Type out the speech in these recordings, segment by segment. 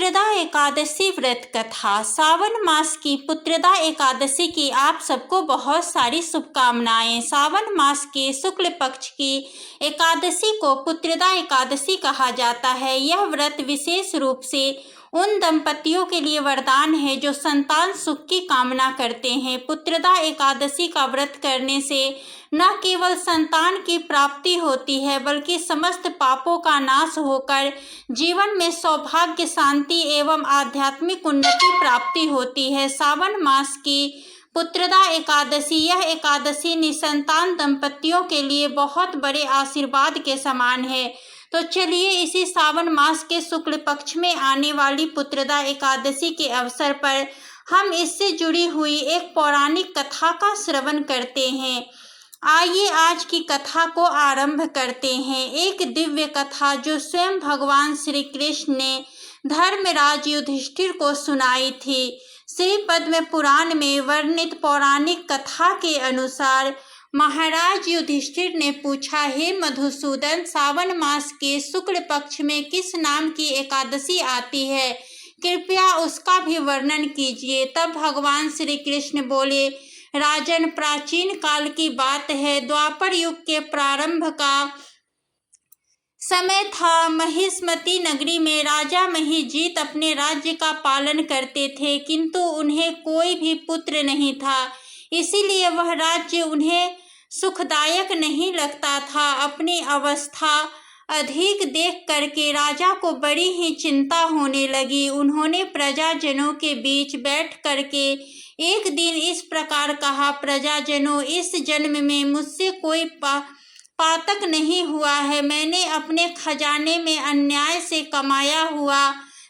पुत्रदा एकादशी व्रत कथा। सावन मास की पुत्रदा एकादशी की आप सबको बहुत सारी शुभकामनाएं। सावन मास के शुक्ल पक्ष की एकादशी को पुत्रदा एकादशी कहा जाता है। यह व्रत विशेष रूप से उन दंपतियों के लिए वरदान है जो संतान सुख की कामना करते हैं। पुत्रदा एकादशी का व्रत करने से न केवल संतान की प्राप्ति होती है बल्कि समस्त पापों का नाश होकर जीवन में सौभाग्य, शांति एवं आध्यात्मिक उन्नति प्राप्ति होती है। सावन मास की पुत्रदा एकादशी, यह एकादशी निसंतान दंपतियों के लिए बहुत बड़े आशीर्वाद के समान है। तो चलिए इसी सावन मास के शुक्ल पक्ष में आने वाली पुत्रदा एकादशी के अवसर पर हम इससे जुड़ी हुई एक पौराणिक कथा का श्रवण करते हैं। आइए आज की कथा को आरंभ करते हैं। एक दिव्य कथा जो स्वयं भगवान श्री कृष्ण ने धर्मराज युधिष्ठिर को सुनाई थी। श्री पद्म पुराण में वर्णित पौराणिक कथा के अनुसार महाराज युधिष्ठिर ने पूछा, हे मधुसूदन, सावन मास के शुक्ल पक्ष में किस नाम की एकादशी आती है? कृपया उसका भी वर्णन कीजिए। तब भगवान श्री कृष्ण बोले, राजन, प्राचीन काल की बात है। द्वापर युग के प्रारंभ का समय था। महिष्मती नगरी में राजा महिजीत अपने राज्य का पालन करते थे, किंतु उन्हें कोई भी पुत्र नहीं था। इसीलिए वह राज्य उन्हें सुखदायक नहीं लगता था। अपनी अवस्था अधिक देख करके राजा को बड़ी ही चिंता होने लगी। उन्होंने प्रजाजनों के बीच बैठ करके एक दिन इस प्रकार कहा, प्रजाजनों, इस जन्म में मुझसे कोई पातक नहीं हुआ है। मैंने अपने खजाने में अन्याय से कमाया हुआ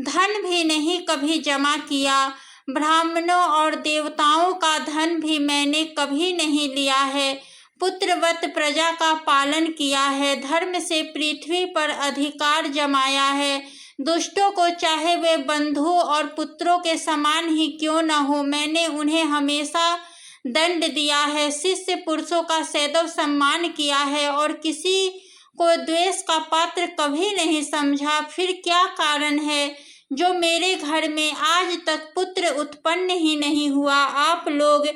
धन भी नहीं कभी जमा किया। ब्राह्मणों और देवताओं का धन भी मैंने कभी नहीं लिया है। पुत्रवत प्रजा का पालन किया है। धर्म से पृथ्वी पर अधिकार जमाया है। दुष्टों को चाहे वे बंधु और पुत्रों के समान ही क्यों न हो, मैंने उन्हें हमेशा दंड दिया है। शिष्य पुरुषों का सदैव सम्मान किया है और किसी को द्वेष का पात्र कभी नहीं समझा। फिर क्या कारण है जो मेरे घर में आज तक पुत्र उत्पन्न ही नहीं हुआ? आप लोग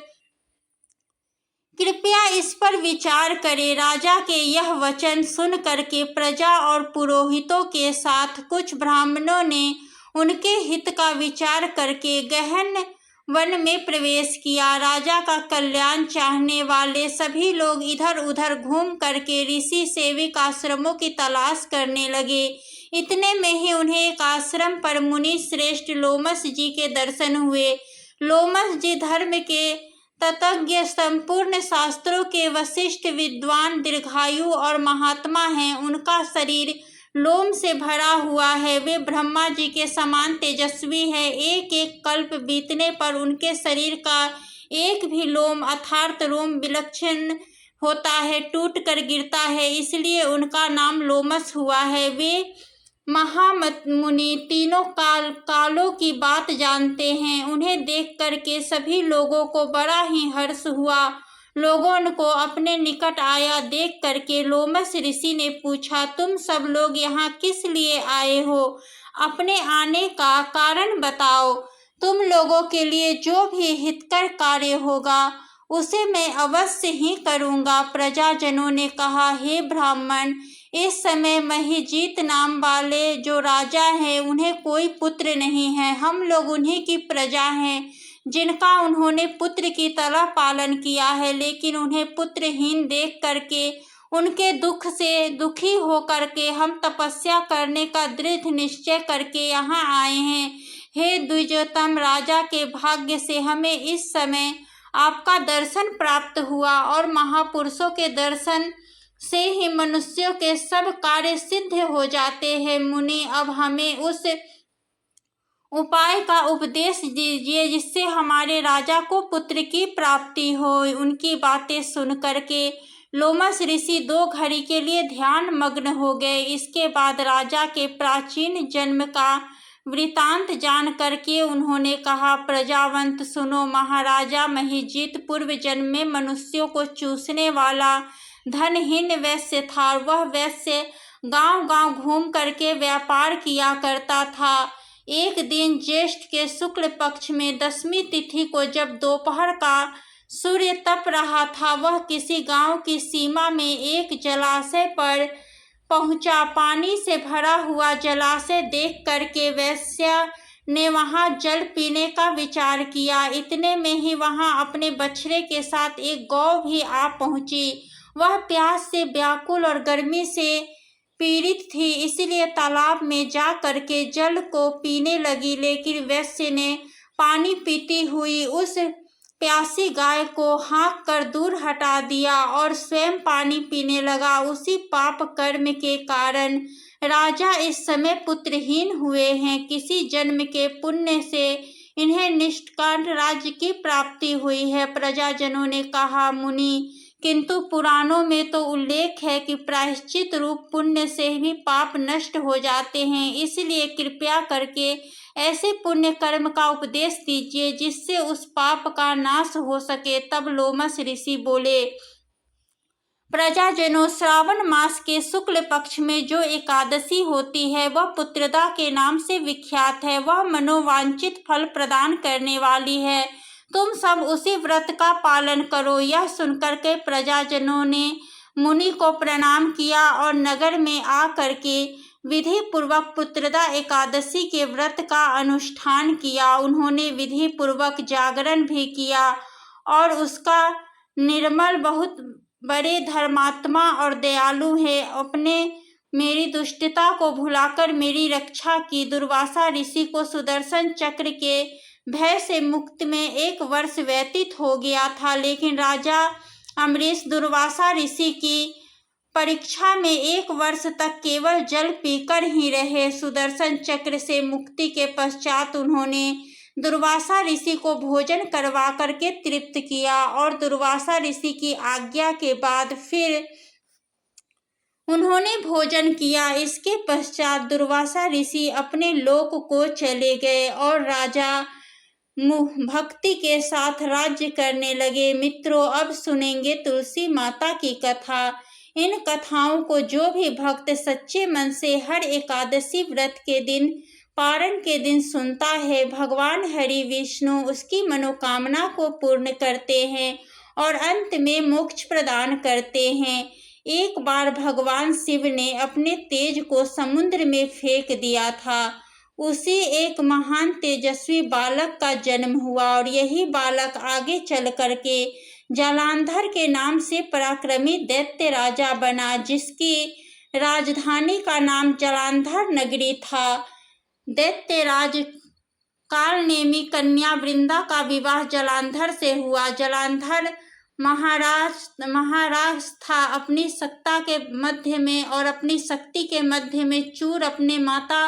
कृपया इस पर विचार करें। राजा के यह वचन सुन करके प्रजा और पुरोहितों के साथ कुछ ब्राह्मणों ने उनके हित का विचार करके गहन वन में प्रवेश किया। राजा का कल्याण चाहने वाले सभी लोग इधर उधर घूम करके ऋषि सेविक आश्रमों की तलाश करने लगे। इतने में ही उन्हें एक आश्रम पर मुनि श्रेष्ठ लोमस जी के दर्शन हुए। लोमस जी धर्म के तत्ज्ञ, संपूर्ण शास्त्रों के वशिष्ठ विद्वान, दीर्घायु और महात्मा हैं। उनका शरीर लोम से भरा हुआ है। वे ब्रह्मा जी के समान तेजस्वी है। एक एक कल्प बीतने पर उनके शरीर का एक भी लोम अर्थात रोम विलक्षण होता है, टूट कर गिरता है, इसलिए उनका नाम लोमस हुआ है। वे महामुनि तीनों कालों की बात जानते हैं। उन्हें देख करके सभी लोगों को बड़ा ही हर्ष हुआ। लोगों को अपने निकट आया देख करके लोमस ऋषि ने पूछा, तुम सब लोग यहाँ किस लिए आए हो? अपने आने का कारण बताओ। तुम लोगों के लिए जो भी हितकर कार्य होगा उसे मैं अवश्य ही करूँगा। प्रजाजनों ने कहा, हे ब्राह्मण, इस समय महिजीत नाम वाले जो राजा हैं उन्हें कोई पुत्र नहीं है। हम लोग उन्हीं की प्रजा हैं जिनका उन्होंने पुत्र की तरह पालन किया है, लेकिन उन्हें पुत्रहीन देख करके उनके दुख से दुखी हो करके हम तपस्या करने का दृढ़ निश्चय करके यहाँ आए हैं। हे द्विजोत्तम, राजा के भाग्य से हमें इस समय आपका दर्शन प्राप्त हुआ और महापुरुषों के दर्शन से ही मनुष्यों के सब कार्य सिद्ध हो जाते हैं। मुनि, अब हमें उस उपाय का उपदेश दीजिए जिससे हमारे राजा को पुत्र की प्राप्ति हो। उनकी बातें सुन करके लोमस ऋषि 2 घड़ी के लिए ध्यान मग्न हो गए। इसके बाद राजा के प्राचीन जन्म का वृतांत जान करके उन्होंने कहा, प्रजावंत सुनो, महाराजा महिजीत पूर्व जन्म में मनुष्यों को चूसने वाला धनहीन वैश्य था। वह वैश्य गांव-गांव घूम करके व्यापार किया करता था। एक दिन ज्येष्ठ के शुक्ल पक्ष में 10वीं तिथि को जब दोपहर का सूर्य तप रहा था, वह किसी गांव की सीमा में एक जलाशय पर पहुंचा। पानी से भरा हुआ जलाशय देख करके वैश्या ने वहां जल पीने का विचार किया। इतने में ही वहां अपने बछड़े के साथ एक गौ भी आ पहुंची। वह प्यास से व्याकुल और गर्मी से पीड़ित थी, इसलिए तालाब में जा करके जल को पीने लगी। लेकिन वैश्य ने पानी पीती हुई उस प्यासी गाय को हाँक कर दूर हटा दिया और स्वयं पानी पीने लगा। उसी पाप कर्म के कारण राजा इस समय पुत्रहीन हुए हैं। किसी जन्म के पुण्य से इन्हें निष्काम राज्य की प्राप्ति हुई है। प्रजाजनों ने कहा, मुनि, किंतु पुराणों में तो उल्लेख है कि प्रायश्चित रूप पुण्य से भी पाप नष्ट हो जाते हैं, इसलिए कृपया करके ऐसे पुण्य कर्म का उपदेश दीजिए जिससे उस पाप का नाश हो सके। तब लोमश ऋषि बोले, प्रजाजनों, श्रावण मास के शुक्ल पक्ष में जो एकादशी होती है वह पुत्रदा के नाम से विख्यात है। वह मनोवांछित फल प्रदान करने वाली है। तुम सब उसी व्रत का पालन करो। यह सुनकर के प्रजाजनों ने मुनि को प्रणाम किया और नगर में आ करके विधि पूर्वक पुत्रदा एकादशी के व्रत का अनुष्ठान किया। उन्होंने विधि पूर्वक जागरण भी किया और उसका निर्मल बहुत बड़े धर्मात्मा और दयालु है, अपने मेरी दुष्टता को भुलाकर मेरी रक्षा की। दुर्वासा ऋषि को सुदर्शन चक्र के भय से मुक्त में 1 वर्ष व्यतीत हो गया था, लेकिन राजा अम्बरीश दुर्वासा ऋषि की परीक्षा में 1 वर्ष तक केवल जल पीकर ही रहे। सुदर्शन चक्र से मुक्ति के पश्चात उन्होंने दुर्वासा ऋषि को भोजन करवा करके तृप्त किया और दुर्वासा ऋषि की आज्ञा के बाद फिर उन्होंने भोजन किया। इसके पश्चात दुर्वासा ऋषि अपने लोक को चले गए और राजा भक्ति के साथ राज्य करने लगे। मित्रों, अब सुनेंगे तुलसी माता की कथा। इन कथाओं को जो भी भक्त सच्चे मन से हर एकादशी व्रत के दिन, पारण के दिन सुनता है, भगवान हरि विष्णु उसकी मनोकामना को पूर्ण करते हैं और अंत में मोक्ष प्रदान करते हैं। एक बार भगवान शिव ने अपने तेज को समुद्र में फेंक दिया था। उसी एक महान तेजस्वी बालक का जन्म हुआ और यही बालक आगे चल करके जालंधर के नाम से पराक्रमी दैत्य राजा बना, जिसकी राजधानी का नाम जालंधर नगरी था। दैत्यराज कालनेमी कन्या वृंदा का विवाह जालंधर से हुआ। जालंधर महाराज था। अपनी सत्ता के मध्य में और अपनी शक्ति के मध्य में चूर अपने माता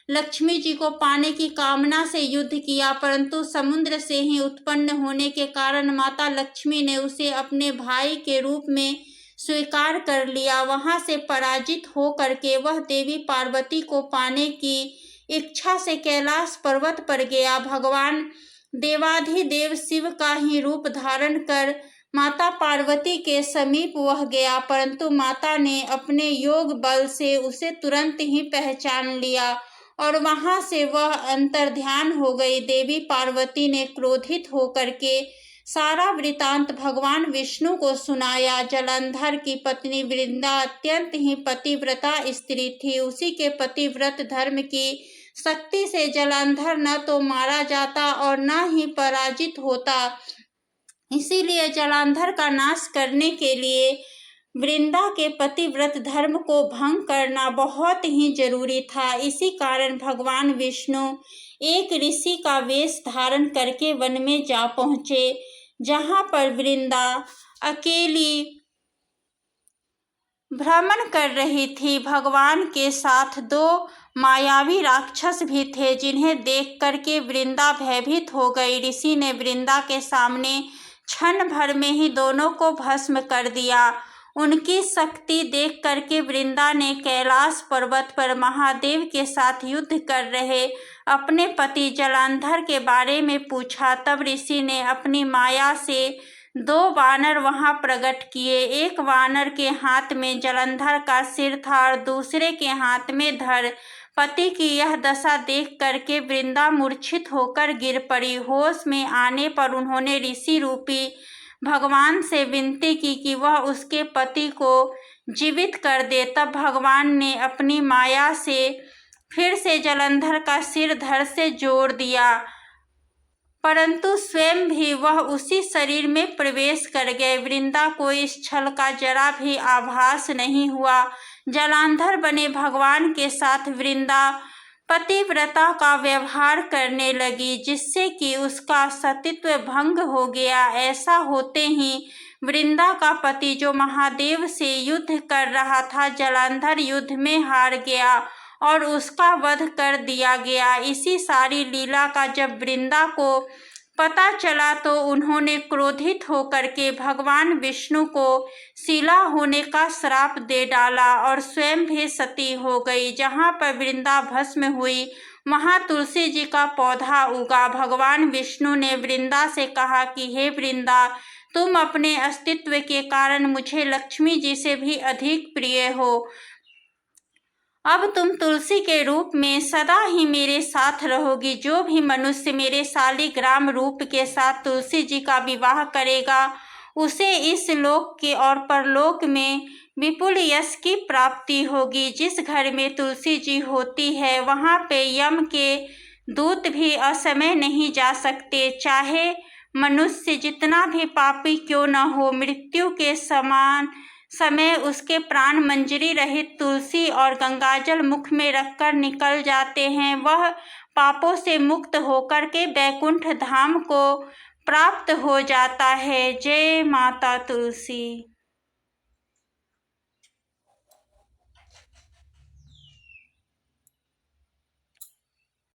लक्ष्मी जी को पाने की कामना से युद्ध किया, परंतु समुद्र से ही उत्पन्न होने के कारण माता लक्ष्मी ने उसे अपने भाई के रूप में स्वीकार कर लिया। वहां से पराजित हो करके वह देवी पार्वती को पाने की इच्छा से कैलाश पर्वत पर गया। भगवान देवाधिदेव शिव का ही रूप धारण कर माता पार्वती के समीप वह गया, परंतु माता ने अपने योग बल से उसे तुरंत ही पहचान लिया और वहां से वह अंतर्ध्यान हो गई। देवी पार्वती ने क्रोधित होकर के सारा वृतांत भगवान विष्णु को सुनाया। जालंधर की पत्नी वृंदा अत्यंत ही पतिव्रता स्त्री थी। उसी के पतिव्रत धर्म की शक्ति से जालंधर न तो मारा जाता और न ही पराजित होता। इसीलिए जालंधर का नाश करने के लिए वृंदा के पतिव्रत धर्म को भंग करना बहुत ही जरूरी था। इसी कारण भगवान विष्णु एक ऋषि का वेश धारण करके वन में जा पहुँचे, जहाँ पर वृंदा अकेली भ्रमण कर रही थी। भगवान के साथ 2 मायावी राक्षस भी थे, जिन्हें देख करके वृंदा भयभीत हो गई। ऋषि ने वृंदा के सामने क्षण भर में ही दोनों को भस्म कर दिया। उनकी शक्ति देख करके वृंदा ने कैलाश पर्वत पर महादेव के साथ युद्ध कर रहे अपने पति जालंधर के बारे में पूछा। तब ऋषि ने अपनी माया से 2 वानर वहां प्रकट किए। एक वानर के हाथ में जालंधर का सिर था और दूसरे के हाथ में धड़। पति की यह दशा देख करके वृंदा मूर्छित होकर गिर पड़ी। होश में आने पर उन्होंने ऋषि रूपी भगवान से विनती की कि वह उसके पति को जीवित कर दे। तब भगवान ने अपनी माया से फिर से जलंधर का सिर धड़ से जोड़ दिया, परंतु स्वयं भी वह उसी शरीर में प्रवेश कर गए। वृंदा को इस छल का जरा भी आभास नहीं हुआ। जलांधर बने भगवान के साथ वृंदा पतिव्रता का व्यवहार करने लगी, जिससे कि उसका सतीत्व भंग हो गया। ऐसा होते ही वृंदा का पति, जो महादेव से युद्ध कर रहा था, जलांधर युद्ध में हार गया और उसका वध कर दिया गया। इसी सारी लीला का जब वृंदा को पता चला तो उन्होंने क्रोधित होकर के भगवान विष्णु को शिला होने का श्राप दे डाला और स्वयं भी सती हो गई। जहाँ पर वृंदा भस्म हुई वहाँ तुलसी जी का पौधा उगा। भगवान विष्णु ने वृंदा से कहा कि हे वृंदा, तुम अपने अस्तित्व के कारण मुझे लक्ष्मी जी से भी अधिक प्रिय हो। अब तुम तुलसी के रूप में सदा ही मेरे साथ रहोगी। जो भी मनुष्य मेरे शालिग्राम रूप के साथ तुलसी जी का विवाह करेगा, उसे इस लोक के और परलोक में विपुल यश की प्राप्ति होगी। जिस घर में तुलसी जी होती है, वहाँ पे यम के दूत भी असमय नहीं जा सकते। चाहे मनुष्य जितना भी पापी क्यों न हो, मृत्यु के समान समय उसके प्राण मंजरी रहित तुलसी और गंगाजल मुख में रखकर निकल जाते हैं। वह पापों से मुक्त होकर के बैकुंठ धाम को प्राप्त हो जाता है। जय माता तुलसी।